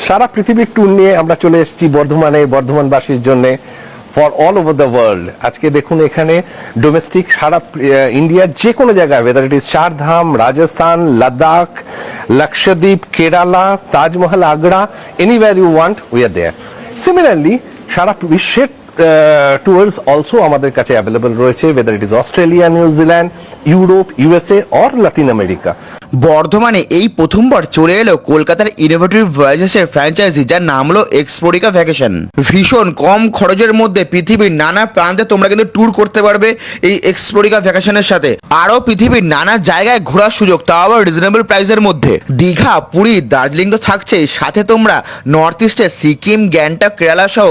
সারা পৃথিবীর ট্যুর নিয়ে আমরা চলে এসেছি বর্ধমানে, বর্ধমানবাসীর জন্য for all over the world. আজকে দেখুন এখানে ডোমেস্টিক সারা ইন্ডিয়ার যে কোনো জায়গায়, whether it is Chardham, Rajasthan, Ladakh, Lakshadweep, Kerala, Taj Mahal, Agra, anywhere you want we are there. Similarly সারা বিশ্বের ট্যুরস অলসো আমাদের কাছে অ্যাভেলেবল রয়েছে, whether it is Australia, New Zealand, Europe, USA or Latin America. বর্ধমানে এই প্রথমবার চলে এলো কলকাতার ইনোভেটিভ ভয়েসেসের ফ্র্যাঞ্চাইজি, যার নাম হলো এক্সপ্লোরিকা ভ্যাকেশন। ভীষণ কম খরচের মধ্যে পৃথিবীর নানা প্রান্তে তোমরা কিন্তু ট্যুর করতে পারবে এই এক্সপ্লোরিকা ভ্যাকেশনের সাথে। আরও পৃথিবীর নানা জায়গায় ঘোরার সুযোগ, তাও আবার রিজনেবল প্রাইসের মধ্যে। দীঘা, পুরী, দার্জিলিং তো থাকছেই, সাথে তোমরা নর্থ ইস্টে সিকিম, গ্যাংটক, কেরালা সহ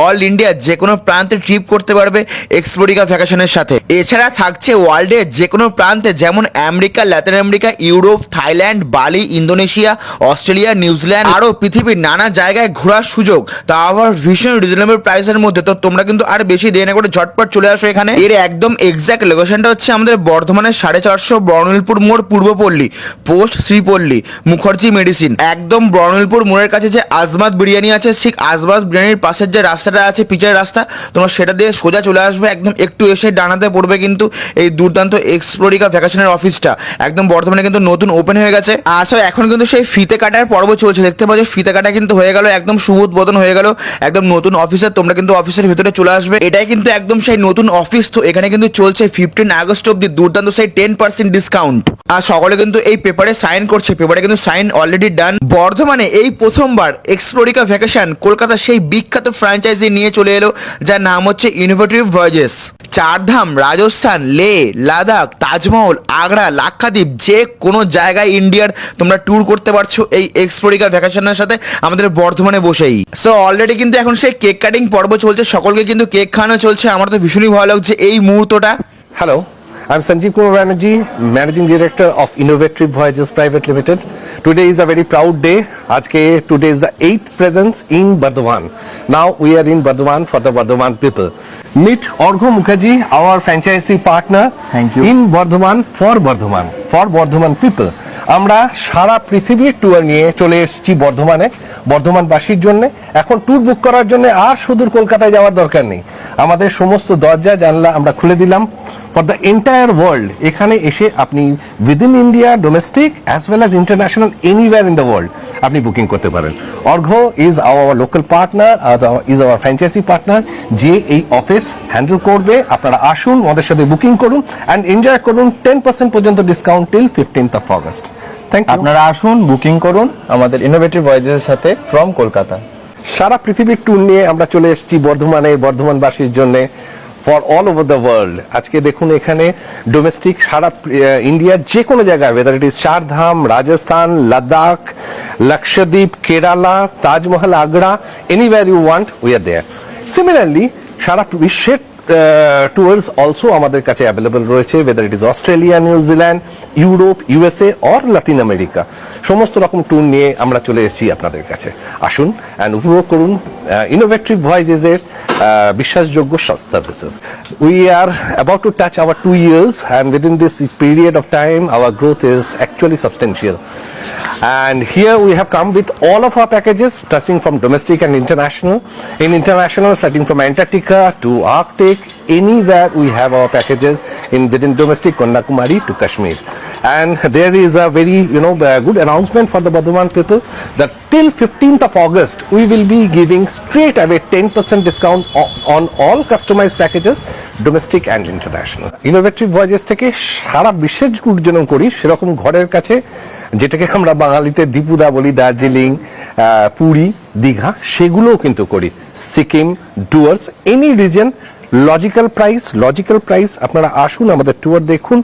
অল ইন্ডিয়া যে কোনো প্রান্তে ট্রিপ করতে পারবে এক্সপ্লোরিকা ভ্যাকেশনের সাথে। এছাড়া থাকছে ওয়ার্ল্ডের যে কোনো প্রান্তে, যেমন America, Latin America, Europe, Thailand, বালি, ইন্দোনেশিয়া, অস্ট্রেলিয়া, নিউজিল্যান্ড, আরও পৃথিবীর নানা জায়গায় ঘোরার সুযোগ, তা আবার ভীষণ রিজনেবল প্রাইসের মধ্যে। তো তোমরা কিন্তু আর বেশি দেরি না করে ঝটপট চলে আসো এখানে। এর একদম এক্সাক্ট লোকেশনটা হচ্ছে আমাদের বর্ধমানের 450 বর্ণিলপুর মোড়, পূর্বপল্লী, পোস্ট শ্রীপল্লী, মুখার্জি মেডিসিন। একদম বর্ণিলপুর মোড়ের কাছে যে আজমাত বিরিয়ানি আছে, ঠিক আজমাত বিরিয়ানির পাশের যে রাস্তাটা আছে, পিচের রাস্তা, তোমরা সেটা দিয়ে সোজা চলে আসবে। একদম একটু এসে ডানাতে পড়বে কিন্তু এই দুর্দান্ত এক্সপ্লোরিকা ভ্যাকেশনের অফিসটা। একদম বর্তমানে কিন্তু নতুন ওপেন হয়ে গেছে। আসলে এখন কিন্তু সেই ফিতে কাটার পর্ব চলছে, দেখতে পাচ্ছ ফিতে কাটা কিন্তু হয়ে গেল, একদম শুভ উদ্বোধন হয়ে গেল একদম নতুন অফিসে। তোমরা কিন্তু অফিসের ভিতরে চলে আসবে, এটাই কিন্তু একদম সেই নতুন অফিস। তো এখানে কিন্তু চলছে 15 আগস্ট অব্দি দুর্দান্ত সেই 10% ডিসকাউন্ট। আর সকলে কিন্তু এই পেপারে সাইন করছে, পেপারে কিন্তু সাইন অলরেডি ডান। বর্ধমানে এই প্রথমবার এক্সপ্লোরিকা ভ্যাকেশন কলকাতা সেই বিখ্যাত ফ্র্যাঞ্চাইজি নিয়ে চলে এলো, যার নাম হচ্ছে ইনোভেটিভ ভয়েসেস। চারধাম, রাজস্থান, লে, লাদাখ, তাজমহল, আগ্রা, লাক্ষাদ্বীপ, যে কোনো জায়গায় ইন্ডিয়ার তোমরা ট্যুর করতে পারছো এই এক্সপ্লোরিকা ভ্যাকেশনের সাথে আমাদের বর্ধমানে বসেই। সো অলরেডি কিন্তু এখন সেই কেক কাটিং পর্ব চলছে, সকলকে কিন্তু কেক খাওয়ানো চলছে। আমার তো ভীষণই ভালো লাগছে এই মুহূর্তটা। Hello, I'm Sanjeev Kumar Banerjee, Managing Director of Innovative Voyages Private Limited. Today is a very proud day. Today is the 8th presence in Bardhaman. Now we are in Bardhaman for the Bardhaman people. Meet Orgho Mukherjee, our franchisee partner. Thank you. In Bardhaman for Bardhaman people. আমরা সারা পৃথিবীর tour নিয়ে চলে এসেছি বর্ধমানে, বর্ধমানবাসীর জন্য। এখন tour বুক করার জন্য আর সুদূর কলকাতায় যাওয়ার দরকার নেই, আমাদের সমস্ত দরজা জানলা আমরা খুলে দিলাম ফর দ্য এন্টায়ার ওয়ার্ল্ড। এখানে এসে আপনি within India, domestic as well as international, anywhere in the world আপনি বুকিং করতে পারেন। Argho is our local partner, is our franchise partner, যে এই অফিস হ্যান্ডেল করবে। আপনারা আসুন, আমাদের সাথে বুকিং করুন অ্যান্ড এনজয় করুন 10% পর্যন্ত discount till 15th of August। আপনারা আসুন, বুকিং করুন আমাদের ইনোভেটিভ ভয়েসের সাথে ফ্রম কলকাতা। সারা পৃথিবীর ট্যুর নিয়ে আমরা চলে এসেছি বর্ধমানে, বর্ধমানবাসীর জন্য for all over the world. আজকে দেখুন এখানে ডোমেস্টিক সারা ইন্ডিয়ার যে কোনো জায়গায়, whether it is Chardham, Rajasthan, Ladakh, Lakshadweep, Kerala, Taj Mahal, Agra, anywhere you want we are there. Similarly সারা বিশ্বের ট্যুরস অলসো আমাদের কাছে অ্যাভেলেবল রয়েছে, whether it is Australia, New Zealand, Europe, USA or Latin America. সমস্ত রকম ট্যুর নিয়ে আমরা চলে এসেছি আপনাদের কাছে। আসুন অ্যান্ড উপভোগ করুন ইনোভেটিভ ভয়েসেসের বিশ্বাসযোগ্য services. We are about to touch our 2 years and within this period of time our growth is actually substantial. And here we have come with all of our packages touching from domestic and international. In international, starting from Antarctica to Arctic, anywhere we have our packages. Within domestic, Kanyakumari to Kashmir. And there is a very good announcement for the Bardhaman people that till 15th of August we will be giving straight away 10% discount on all customized packages, domestic and international. Innovative Voyages থেকে সারা বিশ্বের tour যেন করি, সেরকম ঘরের কাছে, যেটাকে আমরা বাঙালিতে দীপুদা বলি, দার্জিলিং, পুরী, দীঘা, সেগুলোও কিন্তু করি। Sikkim, Dooars, any reason, logical price. আপনারা আসুন, আমাদের ট্যুর দেখুন।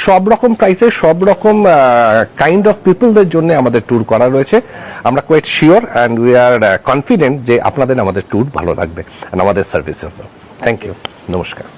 সব রকম প্রাইসে, সব রকম কাইন্ড অফ পিপলদের জন্য আমাদের ট্যুর করা রয়েছে। আমরা quite sure and we are confident যে আপনাদের আমাদের ট্যুর ভালো লাগবে, আমাদের সার্ভিসেস। থ্যাংক ইউ, নমস্কার।